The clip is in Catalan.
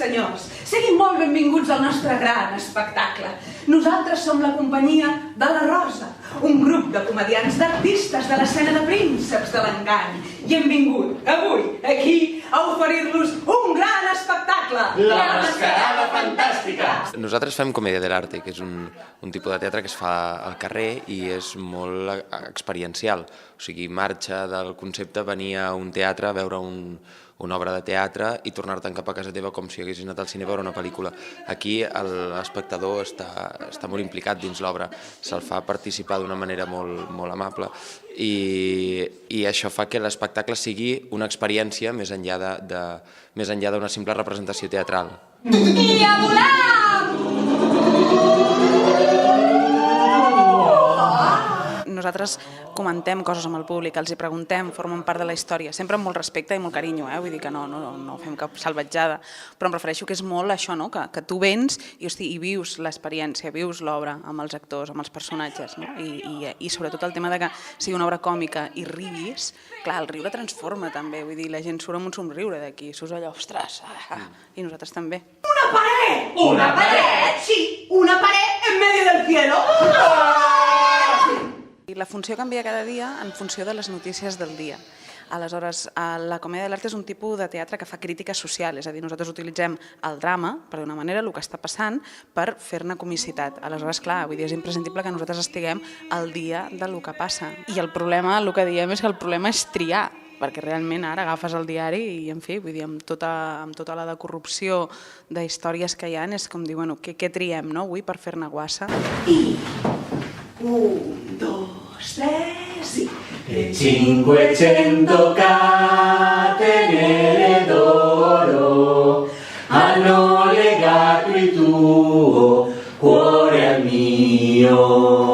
senyors, siguin molt benvinguts al nostre gran espectacle. Nosaltres som la companyia de la Rosa, un grup de comediants d'artistes de l'escena de prínceps de l'engany. I hem vingut avui aquí a oferir-los un gran espectacle. La Mascarada Fantàstica! Nosaltres fem comèdia de l'arte, que és un tipus de teatre que es fa al carrer i és molt experiencial. O sigui, marxa del concepte venir a un teatre a veure una obra de teatre i tornar-te'n cap a casa teva com si haguessis anat al cine a veure una pel·lícula. Aquí l'espectador està molt implicat dins l'obra, se'l fa participar d'una manera molt amable i això fa que l'espectacle sigui una experiència més enllà d'una simple representació teatral. I a volar! Nosaltres comentem coses amb el públic, els hi preguntem, formen part de la història, sempre amb molt respecte i molt carinyo, vull dir que no fem cap salvatjada, però em refereixo que és molt això, no? Que tu vens i vius l'experiència, vius l'obra amb els actors, amb els personatges, no? I sobretot el tema de que sigui una obra còmica i riguis, clar, el riure transforma també, vull dir, la gent surt amb un somriure d'aquí, surts allò, ostres, i nosaltres també. ¡Una pared! ¿Una pared? Sí, una pared en medio del cielo. La funció canvia cada dia en funció de les notícies del dia. Aleshores, la comèdia de l'art és un tipus de teatre que fa crítica social, és a dir, nosaltres utilitzem el drama, per d'una manera, el que està passant, per fer-ne comicitat. Aleshores, clar, vull dir, és imprescindible que nosaltres estiguem al dia del que passa. I el problema, el que diem és que el problema és triar, perquè realment ara agafes el diari i, en fi, vull dir, amb tota la de corrupció d'històries que hi ha, és com dir, bueno, què triem, no, avui, per fer-ne guassa? I 1, 2, 3 y... E 500 catenere d'oro hanno legato il tuo cuore al mio.